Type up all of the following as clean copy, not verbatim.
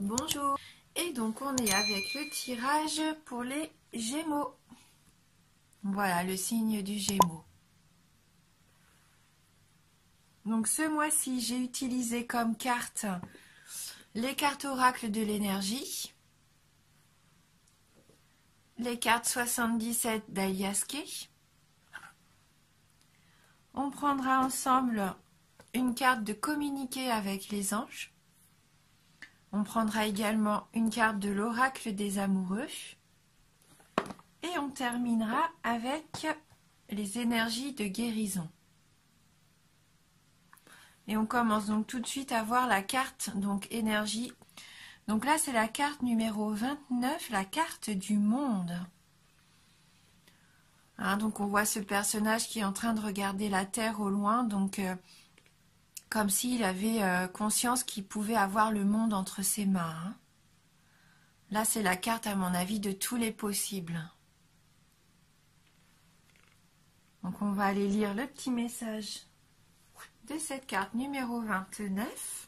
Bonjour. Et donc on est avec le tirage pour les Gémeaux. Voilà le signe du Gémeaux. Donc ce mois-ci, j'ai utilisé comme carte les cartes oracles de l'énergie, les cartes 77 d'Aliaské. On prendra ensemble une carte de communiquer avec les anges. On prendra également une carte de l'oracle des amoureux. Et on terminera avec les énergies de guérison. Et on commence donc tout de suite à voir la carte donc énergie. Donc là, c'est la carte numéro 29, la carte du monde. Hein, donc on voit ce personnage qui est en train de regarder la Terre au loin, donc comme s'il avait conscience qu'il pouvait avoir le monde entre ses mains. Hein. Là, c'est la carte, à mon avis, de tous les possibles. Donc on va aller lire le petit message de cette carte numéro 29.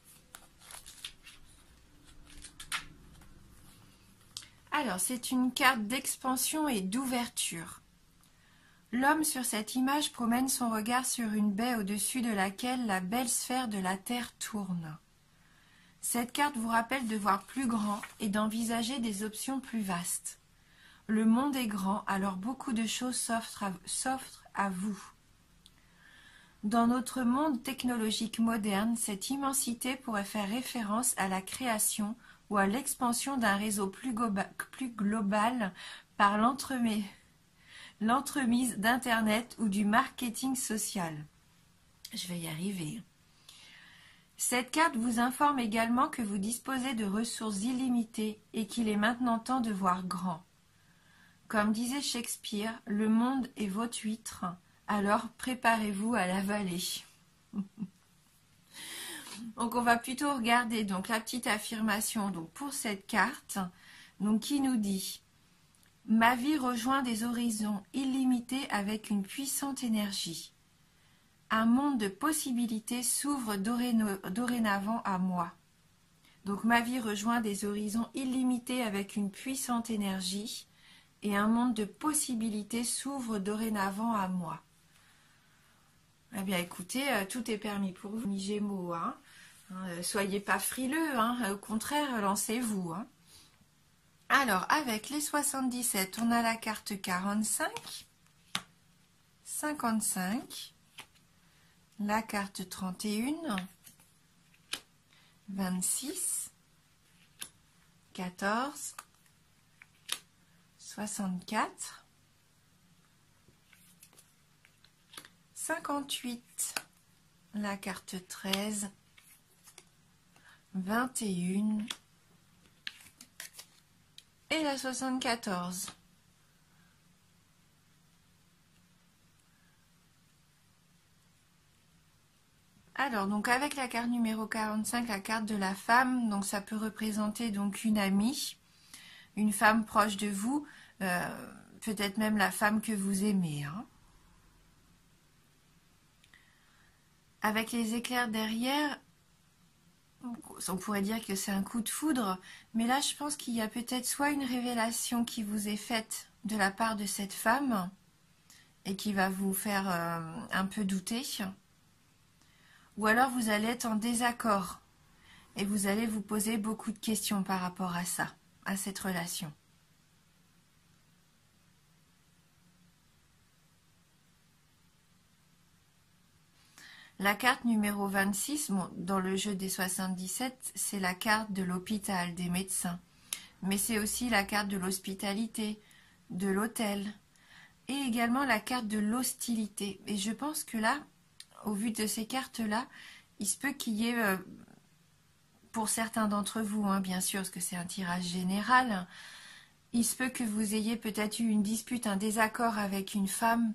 Alors, c'est une carte d'expansion et d'ouverture. L'homme sur cette image promène son regard sur une baie au-dessus de laquelle la belle sphère de la Terre tourne. Cette carte vous rappelle de voir plus grand et d'envisager des options plus vastes. Le monde est grand, alors beaucoup de choses s'offrent à vous. Dans notre monde technologique moderne, cette immensité pourrait faire référence à la création ou à l'expansion d'un réseau plus global par l'entremise d'Internet ou du marketing social. Je vais y arriver. Cette carte vous informe également que vous disposez de ressources illimitées et qu'il est maintenant temps de voir grand. Comme disait Shakespeare, le monde est votre huître, alors préparez-vous à l'avaler. Donc on va plutôt regarder donc la petite affirmation donc pour cette carte donc qui nous dit: ma vie rejoint des horizons illimités avec une puissante énergie. Un monde de possibilités s'ouvre dorénavant à moi. Donc ma vie rejoint des horizons illimités avec une puissante énergie et un monde de possibilités s'ouvre dorénavant à moi. Eh bien écoutez, tout est permis pour vous, mes Gémeaux. Hein. Soyez pas frileux, hein. Au contraire, lancez-vous. Hein. Alors, avec les 77, on a la carte 45, 55, la carte 31, 26, 14, 64, 58, la carte 13, 21 et la 74. Alors, donc avec la carte numéro 45, la carte de la femme, donc ça peut représenter donc une amie, une femme proche de vous, peut-être même la femme que vous aimez. Hein. Avec les éclairs derrière, on pourrait dire que c'est un coup de foudre, mais là je pense qu'il y a peut-être soit une révélation qui vous est faite de la part de cette femme et qui va vous faire un peu douter, ou alors vous allez être en désaccord et vous allez vous poser beaucoup de questions par rapport à ça, à cette relation. La carte numéro 26, bon, dans le jeu des 77, c'est la carte de l'hôpital, des médecins. Mais c'est aussi la carte de l'hospitalité, de l'hôtel. Et également la carte de l'hostilité. Et je pense que là, au vu de ces cartes-là, il se peut qu'il y ait, pour certains d'entre vous, hein, bien sûr, parce que c'est un tirage général, il se peut que vous ayez peut-être eu une dispute, un désaccord avec une femme,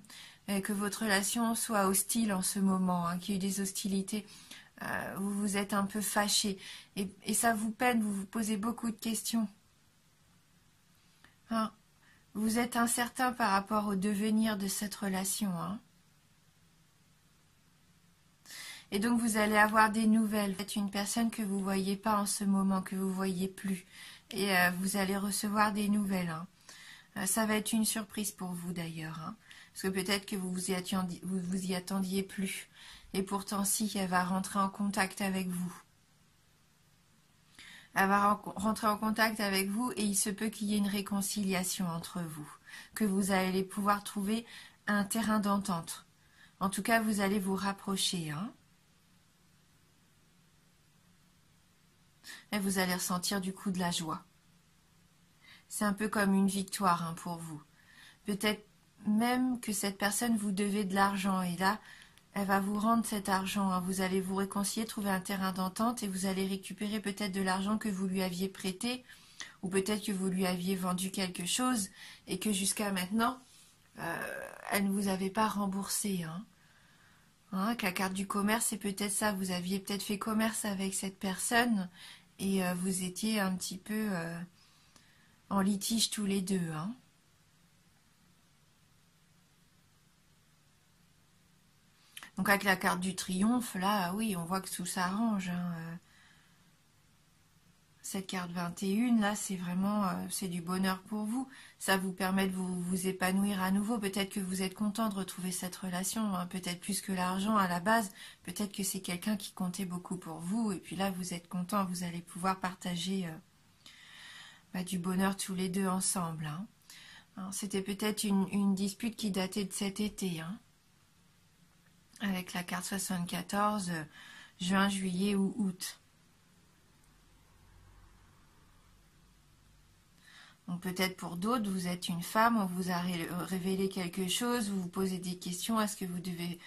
que votre relation soit hostile en ce moment, hein, qu'il y ait eu des hostilités, vous vous êtes un peu fâché et ça vous peine, vous vous posez beaucoup de questions. Hein, vous êtes incertain par rapport au devenir de cette relation. Hein. Et donc vous allez avoir des nouvelles. Vous êtes une personne que vous ne voyez pas en ce moment, que vous ne voyez plus. Et vous allez recevoir des nouvelles. Hein. Ça va être une surprise pour vous d'ailleurs. Hein. Parce que peut-être que vous y attendiez plus. Et pourtant si, elle va rentrer en contact avec vous. Elle va rentrer en contact avec vous et il se peut qu'il y ait une réconciliation entre vous. Que vous allez pouvoir trouver un terrain d'entente. En tout cas, vous allez vous rapprocher. Hein. Et vous allez ressentir du coup de la joie. C'est un peu comme une victoire hein, pour vous. Peut-être même que cette personne vous devait de l'argent et là, elle va vous rendre cet argent. Hein. Vous allez vous réconcilier, trouver un terrain d'entente et vous allez récupérer peut-être de l'argent que vous lui aviez prêté ou peut-être que vous lui aviez vendu quelque chose et que jusqu'à maintenant, elle ne vous avait pas remboursé. Hein. Hein, que la carte du commerce, c'est peut-être ça. Vous aviez peut-être fait commerce avec cette personne et vous étiez un petit peu en litige tous les deux. Hein. Donc avec la carte du triomphe, là, oui, on voit que tout s'arrange. Hein. Cette carte 21, là, c'est vraiment c'est du bonheur pour vous. Ça vous permet de vous épanouir à nouveau. Peut-être que vous êtes content de retrouver cette relation, hein. Peut-être plus que l'argent à la base. Peut-être que c'est quelqu'un qui comptait beaucoup pour vous. Et puis là, vous êtes content, vous allez pouvoir partager du bonheur tous les deux ensemble. Hein. Hein, c'était peut-être une dispute qui datait de cet été. Hein. Avec la carte 74, juin, juillet ou août. Donc peut-être pour d'autres, vous êtes une femme, on vous a révélé quelque chose, vous vous posez des questions, est-ce que vous devez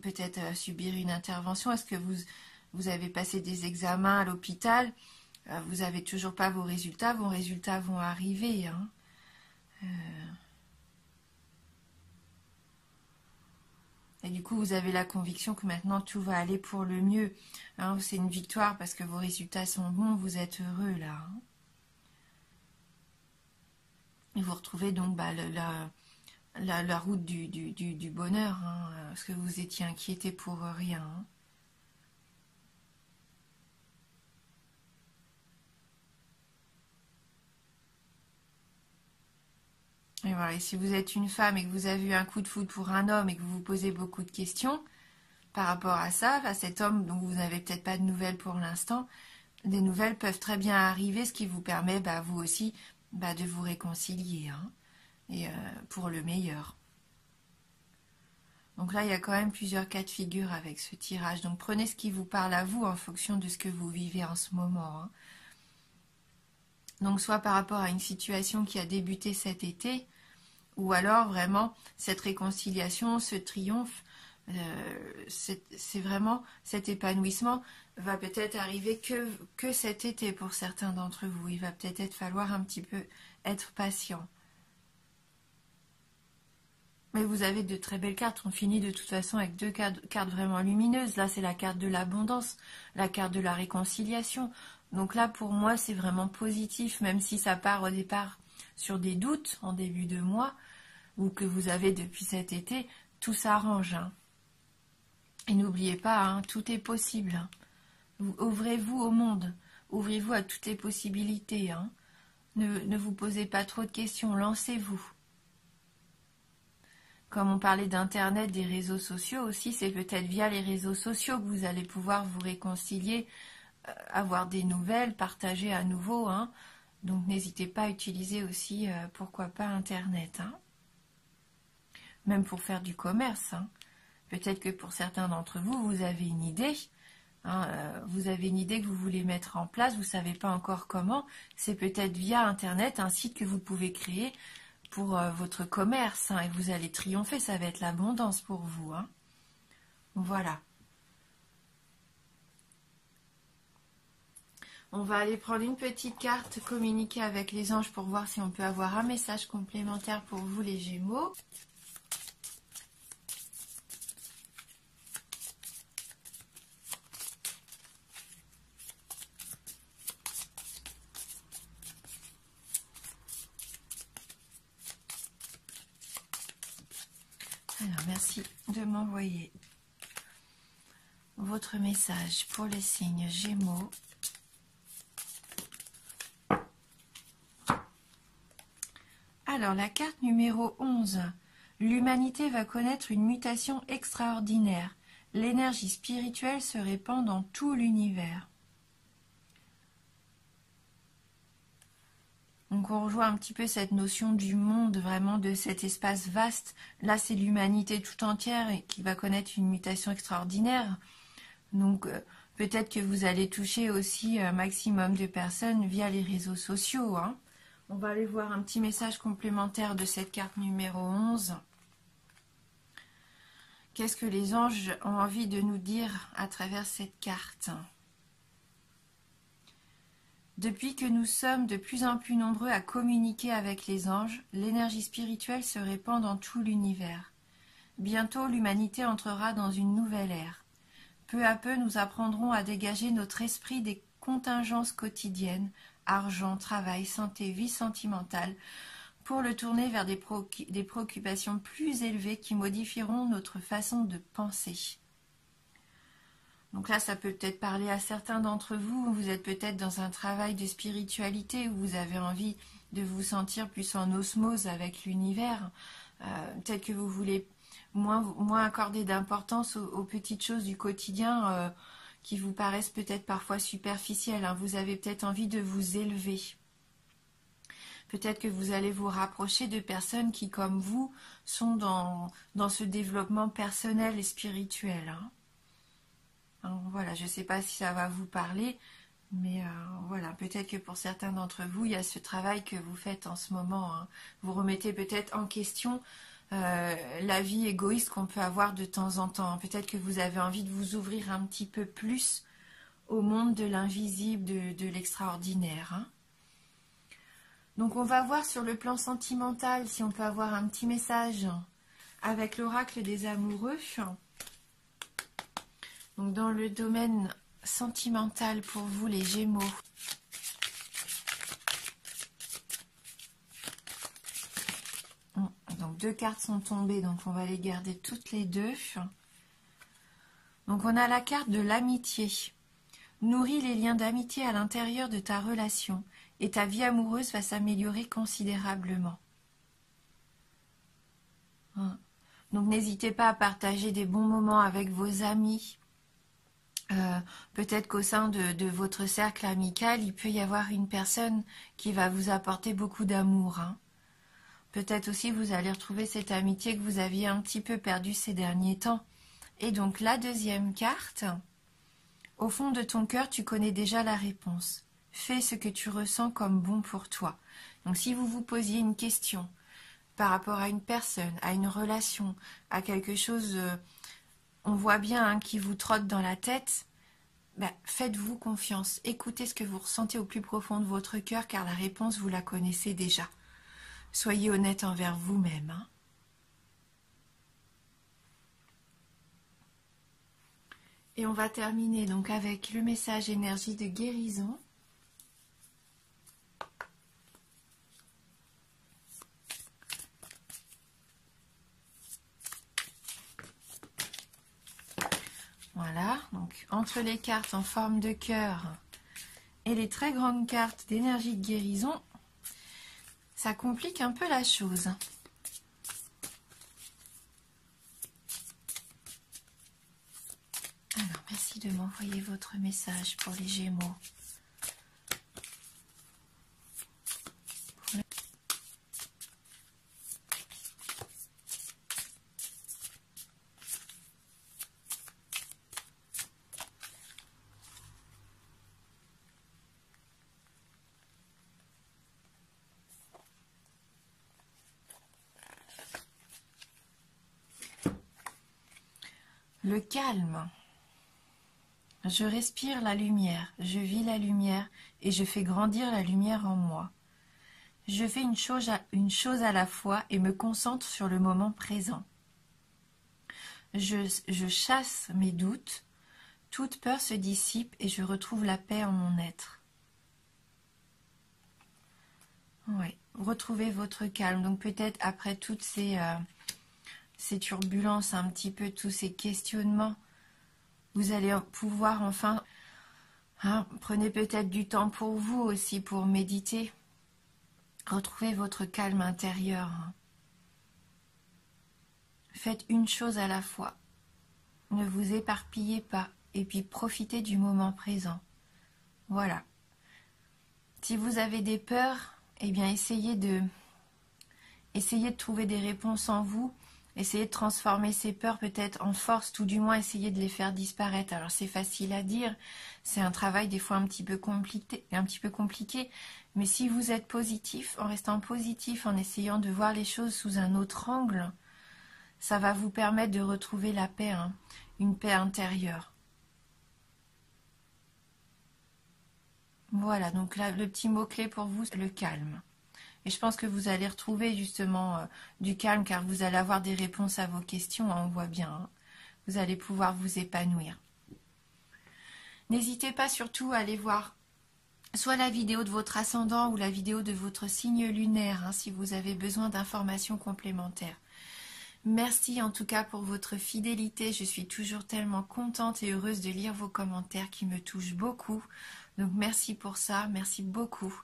peut-être subir une intervention, est-ce que vous avez passé des examens à l'hôpital, vous n'avez toujours pas vos résultats vont arriver. Hein. Et du coup, vous avez la conviction que maintenant tout va aller pour le mieux. Hein, c'est une victoire parce que vos résultats sont bons, vous êtes heureux là. Hein. Et vous retrouvez donc la route du bonheur, hein, parce que vous étiez inquiété pour rien. Hein. Et voilà, et si vous êtes une femme et que vous avez eu un coup de foudre pour un homme et que vous vous posez beaucoup de questions par rapport à ça, à cet homme dont vous n'avez peut-être pas de nouvelles pour l'instant, des nouvelles peuvent très bien arriver, ce qui vous permet, vous aussi, de vous réconcilier, hein, et pour le meilleur. Donc là, il y a quand même plusieurs cas de figure avec ce tirage. Donc prenez ce qui vous parle à vous en fonction de ce que vous vivez en ce moment. Hein. Donc soit par rapport à une situation qui a débuté cet été, ou alors vraiment cette réconciliation, ce triomphe, c'est vraiment cet épanouissement va peut-être arriver que cet été pour certains d'entre vous. Il va peut-être falloir un petit peu être patient. Mais vous avez de très belles cartes. On finit de toute façon avec deux cartes vraiment lumineuses. Là, c'est la carte de l'abondance, la carte de la réconciliation. Donc là, pour moi, c'est vraiment positif, même si ça part au départ sur des doutes en début de mois, ou que vous avez depuis cet été, tout s'arrange. Hein. Et n'oubliez pas, hein, tout est possible. Hein. Ouvrez-vous au monde. Ouvrez-vous à toutes les possibilités. Hein. Ne vous posez pas trop de questions. Lancez-vous. Comme on parlait d'Internet, des réseaux sociaux aussi, c'est peut-être via les réseaux sociaux que vous allez pouvoir vous réconcilier, avoir des nouvelles, partager à nouveau. Hein. Donc n'hésitez pas à utiliser aussi, pourquoi pas, Internet. Hein. Même pour faire du commerce. Hein. Peut-être que pour certains d'entre vous, vous avez une idée. Hein, vous avez une idée que vous voulez mettre en place, vous ne savez pas encore comment. C'est peut-être via Internet, un site que vous pouvez créer pour votre commerce, hein, et vous allez triompher, ça va être l'abondance pour vous. Hein. Voilà. On va aller prendre une petite carte, communiquer avec les anges pour voir si on peut avoir un message complémentaire pour vous les Gémeaux. Alors, merci de m'envoyer votre message pour les signes Gémeaux. Alors, la carte numéro 11. L'humanité va connaître une mutation extraordinaire. L'énergie spirituelle se répand dans tout l'univers. Donc on rejoint un petit peu cette notion du monde, vraiment de cet espace vaste. Là, c'est l'humanité tout entière et qui va connaître une mutation extraordinaire. Donc peut-être que vous allez toucher aussi un maximum de personnes via les réseaux sociaux. Hein. On va aller voir un petit message complémentaire de cette carte numéro 11. Qu'est-ce que les anges ont envie de nous dire à travers cette carte ? Depuis que nous sommes de plus en plus nombreux à communiquer avec les anges, l'énergie spirituelle se répand dans tout l'univers. Bientôt, l'humanité entrera dans une nouvelle ère. Peu à peu, nous apprendrons à dégager notre esprit des contingences quotidiennes, argent, travail, santé, vie sentimentale, pour le tourner vers des préoccupations plus élevées qui modifieront notre façon de penser. Donc là, ça peut peut-être parler à certains d'entre vous. Vous êtes peut-être dans un travail de spiritualité où vous avez envie de vous sentir plus en osmose avec l'univers. Peut-être que vous voulez moins accorder d'importance aux petites choses du quotidien qui vous paraissent peut-être parfois superficielles. Hein. Vous avez peut-être envie de vous élever. Peut-être que vous allez vous rapprocher de personnes qui, comme vous, sont dans ce développement personnel et spirituel. Hein. Alors, voilà, je ne sais pas si ça va vous parler, mais voilà, peut-être que pour certains d'entre vous, il y a ce travail que vous faites en ce moment. Hein. Vous remettez peut-être en question la vie égoïste qu'on peut avoir de temps en temps. Peut-être que vous avez envie de vous ouvrir un petit peu plus au monde de l'invisible, de l'extraordinaire. Hein. Donc on va voir sur le plan sentimental si on peut avoir un petit message avec l'oracle des amoureux. Donc dans le domaine sentimental pour vous les Gémeaux. Donc 2 cartes sont tombées, donc on va les garder toutes les 2. Donc on a la carte de l'amitié. Nourris les liens d'amitié à l'intérieur de ta relation et ta vie amoureuse va s'améliorer considérablement. Donc n'hésitez pas à partager des bons moments avec vos amis. Peut-être qu'au sein de votre cercle amical, il peut y avoir une personne qui va vous apporter beaucoup d'amour. Hein. Peut-être aussi vous allez retrouver cette amitié que vous aviez un petit peu perdue ces derniers temps. Et donc la deuxième carte, au fond de ton cœur, tu connais déjà la réponse. Fais ce que tu ressens comme bon pour toi. Donc si vous vous posiez une question par rapport à une personne, à une relation, à quelque chose... on voit bien hein, qui vous trotte dans la tête, faites-vous confiance. Écoutez ce que vous ressentez au plus profond de votre cœur, car la réponse, vous la connaissez déjà. Soyez honnête envers vous-même. Hein. Et on va terminer donc avec le message énergie de guérison. Voilà, donc entre les cartes en forme de cœur et les très grandes cartes d'énergie de guérison, ça complique un peu la chose. Alors, merci de m'envoyer votre message pour les Gémeaux. Le calme. Je respire la lumière, je vis la lumière et je fais grandir la lumière en moi. Je fais une chose à la fois et me concentre sur le moment présent. Je chasse mes doutes, toute peur se dissipe et je retrouve la paix en mon être. Oui, retrouvez votre calme. Donc peut-être après toutes ces turbulences, un petit peu tous ces questionnements, Vous allez pouvoir enfin... prenez peut-être du temps pour vous aussi, pour méditer. Retrouvez votre calme intérieur. Faites une chose à la fois. Ne vous éparpillez pas. Et puis profitez du moment présent. Voilà. Si vous avez des peurs, eh bien essayez de trouver des réponses en vous. Essayez de transformer ces peurs peut-être en force, tout du moins essayez de les faire disparaître. Alors c'est facile à dire, c'est un travail des fois un petit peu compliqué, mais si vous êtes positif, en restant positif, en essayant de voir les choses sous un autre angle, ça va vous permettre de retrouver la paix, une paix intérieure. Voilà, donc là, le petit mot-clé pour vous, c'est le calme. Et je pense que vous allez retrouver justement du calme car vous allez avoir des réponses à vos questions, on voit bien. Vous allez pouvoir vous épanouir. N'hésitez pas surtout à aller voir soit la vidéo de votre ascendant ou la vidéo de votre signe lunaire si vous avez besoin d'informations complémentaires. Merci en tout cas pour votre fidélité. Je suis toujours tellement contente et heureuse de lire vos commentaires qui me touchent beaucoup. Donc merci pour ça, merci beaucoup.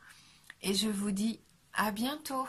Et je vous dis à bientôt.